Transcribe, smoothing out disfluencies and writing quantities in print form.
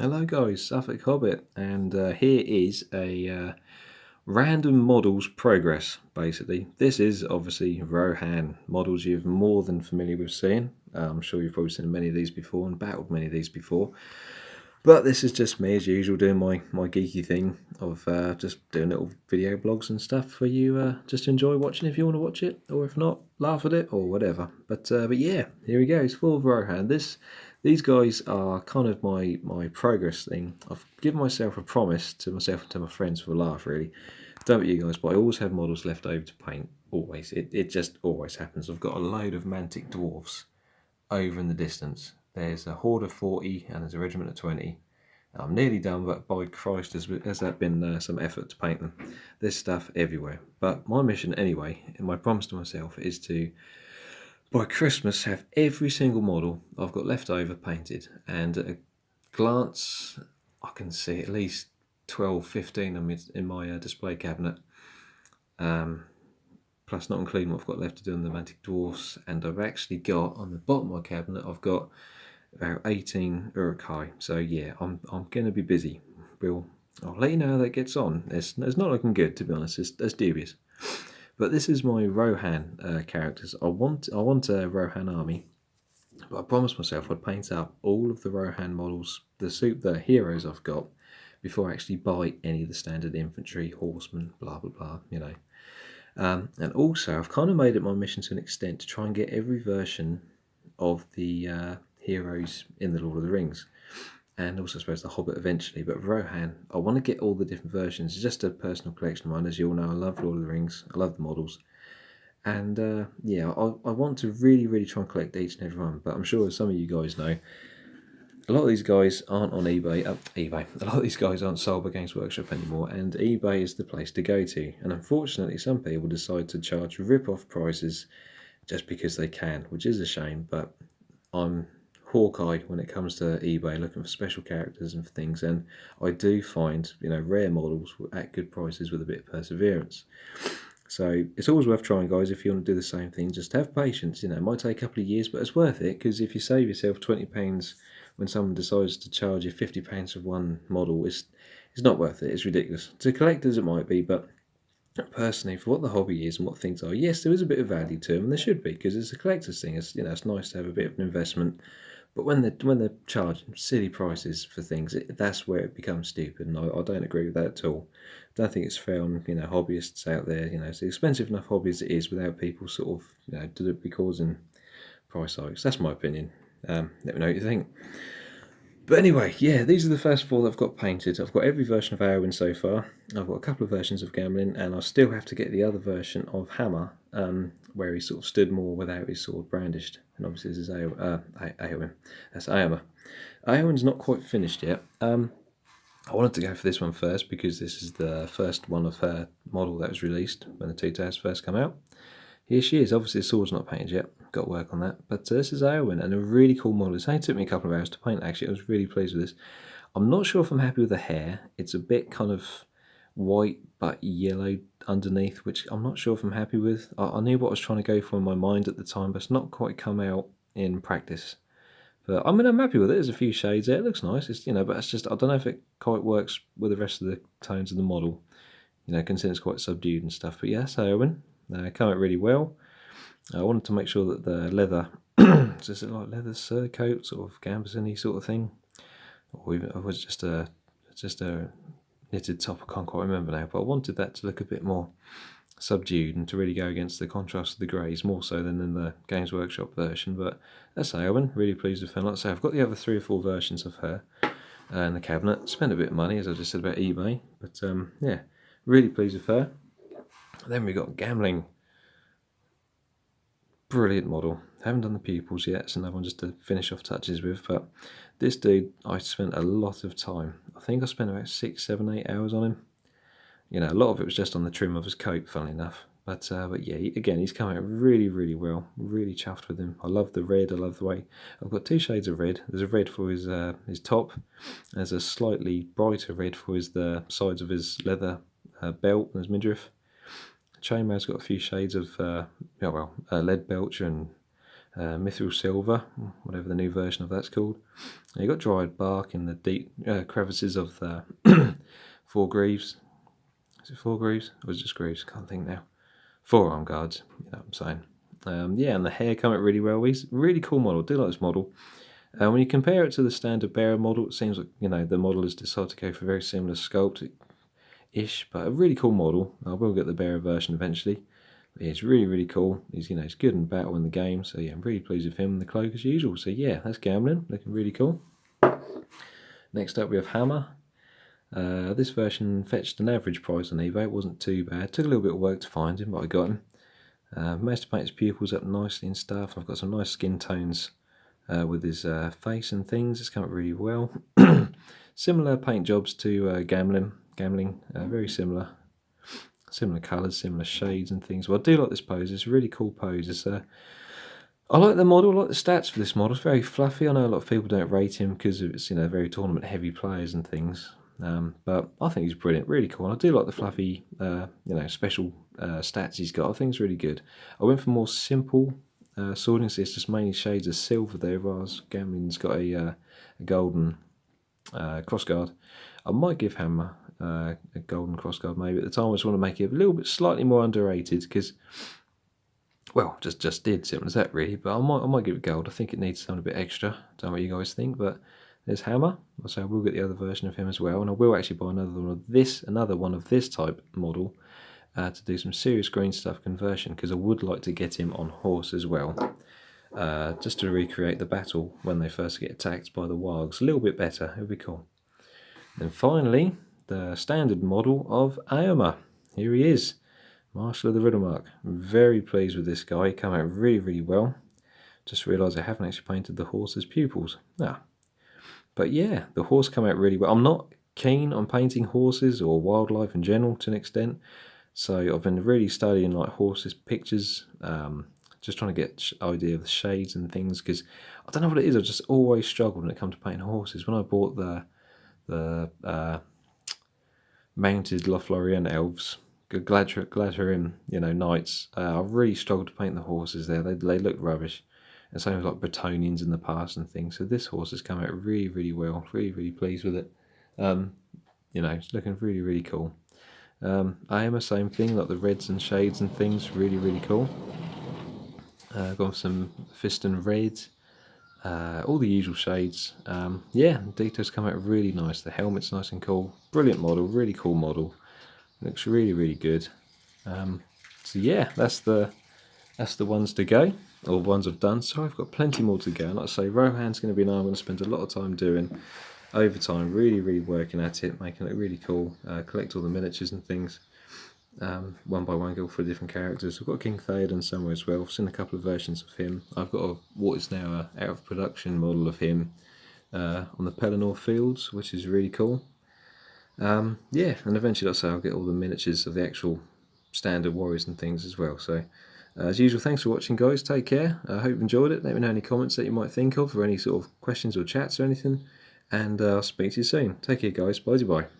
Hello guys, Suffolk Hobbit, and here is a random models progress, basically. This is obviously Rohan, models you're more than familiar with seeing. I'm sure you've probably seen many of these before and battled many of these before. But this is just me, as usual, doing my geeky thing of just doing little video blogs and stuff for you just to enjoy watching if you want to watch it, or if not, laugh at it, or whatever. But yeah, here we go. It's full of Rohan. These guys are kind of my progress thing. I've given myself a promise to myself and to my friends for a laugh, really. Don't you guys, but I always have models left over to paint. Always. It just always happens. I've got a load of mantic dwarfs over in the distance. There's a horde of 40 and there's a regiment of 20. I'm nearly done, but by Christ, has that been some effort to paint them. There's stuff everywhere. But my mission anyway, and my promise to myself, is to, by Christmas, have every single model I've got left over painted. And at a glance, I can see at least 12, 15 in my display cabinet. Plus not including what I've got left to do on the mantic dwarfs. And I've actually got, on the bottom of my cabinet, I've got about 18 Urukai. So yeah, I'm going to be busy. I'll let you know how that gets on. It's not looking good, to be honest. It's dubious. But this is my Rohan characters. I want a Rohan army, but I promised myself I'd paint up all of the Rohan models, the heroes I've got, before I actually buy any of the standard infantry, horsemen, blah blah blah. You know. And also, I've kind of made it my mission to an extent to try and get every version of the heroes in the Lord of the Rings, and also I suppose the Hobbit eventually. But Rohan, I want to get all the different versions. It's just a personal collection of mine, as you all know. I love Lord of the Rings. I love the models, and yeah, I want to really try and collect each and every one. But I'm sure, as some of you guys know, a lot of these guys aren't on eBay. A lot of these guys aren't sold by Games Workshop anymore, and eBay is the place to go to. And unfortunately, some people decide to charge rip-off prices just because they can, which is a shame. But I'm Hawkeye when it comes to eBay, looking for special characters and for things, and I do find rare models at good prices with a bit of perseverance. So it's always worth trying, guys. If you want to do the same thing, just have patience. It might take a couple of years, but it's worth it, because if you save yourself £20 when someone decides to charge you £50 for one model, it's not worth it. It's ridiculous. To collectors it might be, but personally, for what the hobby is and what things are, yes, there is a bit of value to them, and there should be, because it's a collector's thing. It's it's nice to have a bit of an investment. But when they're charging silly prices for things, that's where it becomes stupid, and I don't agree with that at all. I don't think it's fair on hobbyists out there. It's an expensive enough hobby as it is without people sort of deliberately causing price hikes. That's my opinion. Let me know what you think. But anyway, yeah, these are the first four that I've got painted. I've got every version of Iowan so far. I've got a couple of versions of Gamling, and I still have to get the other version of Hama, where he sort of stood more without his sword brandished. And obviously this is Eowyn. That's Iomer. Iowen's not quite finished yet. I wanted to go for this one first because this is the first one of her model that was released when the Two Towers first come out. Here she is. Obviously the sword's not painted yet. Got to work on that. But this is Iowan, and a really cool model. It only took me a couple of hours to paint, actually. I was really pleased with this. I'm not sure if I'm happy with the hair. It's a bit kind of white but yellow underneath, which I'm not sure if I'm happy with. I knew what I was trying to go for in my mind at the time, but it's not quite come out in practice. But I mean, I'm happy with it. There's a few shades there. It looks nice. It's, but it's just, I don't know if it quite works with the rest of the tones of the model. Considering it's quite subdued and stuff. But yeah, that's Iowan. Come out really well. I wanted to make sure that the leather, is it like leather surcoat, sort of gambesini sort of thing, or even, or was it just a knitted top? I can't quite remember now, but I wanted that to look a bit more subdued and to really go against the contrast of the greys, more so than in the Games Workshop version. But that's Iowan. Really pleased with her. Like I say, I've got the other 3 or 4 versions of her in the cabinet. Spent a bit of money, as I just said about eBay, but yeah, really pleased with her. Then we got Gamling. Brilliant model. Haven't done the pupils yet. It's another one just to finish off touches with. But this dude, I spent a lot of time. I think I spent about 6, 7, 8 hours on him. A lot of it was just on the trim of his coat, funnily enough. But yeah, again, he's come out really well. Really chuffed with him. I love the red. I love the way. I've got 2 shades of red. There's a red for his top. There's a slightly brighter red for the sides of his leather belt and his midriff. Chainmail's got a few shades of lead belcher and mithril silver, whatever the new version of that's called. And you've got dried bark in the deep crevices of the Four Greaves. Is it Four Greaves? Or is it just Greaves? Can't think now. Forearm guards, you know what I'm saying. Yeah, and the hair come out really well. He's a really cool model. I do like this model. When you compare it to the standard bearer model, it seems like, you know, the model has decided to go for a very similar sculpt-ish, but a really cool model. I will get the bearer version eventually. But yeah, it's really, really cool. He's, you know, he's good in battle in the game, so yeah, I'm really pleased with him and the cloak as usual. So yeah, that's Gamling, looking really cool. Next up we have Hama. This version fetched an average price on eBay. It wasn't too bad. Took a little bit of work to find him, but I got him. Managed to paint his pupils up nicely and stuff. I've got some nice skin tones with his face and things. It's come out really well. Similar paint jobs to Gamling, very similar. Similar colours, similar shades and things. Well, I do like this pose. It's a really cool pose. It's, I like the model, I like the stats for this model. It's very fluffy. I know a lot of people don't rate him because it's, you know, very tournament heavy players and things. But I think he's brilliant, really cool. And I do like the fluffy, you know, special stats he's got. I think it's really good. I went for more simple swording, so it's just mainly shades of silver there, whereas Gamling's got a golden crossguard. I might give Hama a golden crossguard maybe. At the time I just want to make it a little bit slightly more underrated because, well, just did, simple as that really. But I might give it gold. I think it needs something a bit extra. Don't know what you guys think, but there's Hama. So I will get the other version of him as well, and I will actually buy another one of this type model to do some serious green stuff conversion, because I would like to get him on horse as well, just to recreate the battle when they first get attacked by the wargs a little bit better. It would be cool. And finally, the standard model of Eomer. Here he is, Marshal of the Riddlemark. I'm very pleased with this guy. He came out really, really well. Just realised I haven't actually painted the horse's pupils. But yeah, the horse came out really well. I'm not keen on painting horses or wildlife in general to an extent, so I've been really studying like horses pictures, just trying to get an idea of the shades and things, because I don't know what it is, I just always struggled when it comes to painting horses. When I bought the mounted Lothlorien elves, Gladharim, you know, knights, I really struggled to paint the horses there. They look rubbish. And same with like Bretonians in the past and things. So this horse has come out really, really well. Really, really pleased with it. You know, it's looking really, really cool. Eomer, same thing, like the reds and shades and things, really, really cool. Got some Fiston red, all the usual shades. Yeah, the details come out really nice. The helmet's nice and cool. Brilliant model, really cool model. Looks really, really good. So yeah, that's the ones to go, or ones I've done. So I've got plenty more to go. And like I say, Rohan's going to be an I'm going to spend a lot of time doing. Overtime, really, really working at it, making it really cool. Collect all the miniatures and things. One by one, go for different characters. I've got King Theoden somewhere as well. I've seen a couple of versions of him. I've got what is now a out of production model of him on the Pelennor Fields, which is really cool. Yeah, and eventually, like I say, I'll get all the miniatures of the actual standard warriors and things as well. So, as usual, thanks for watching, guys. Take care. I hope you enjoyed it. Let me know any comments that you might think of, or any sort of questions or chats or anything. And I'll speak to you soon. Take care, guys. Bye-bye.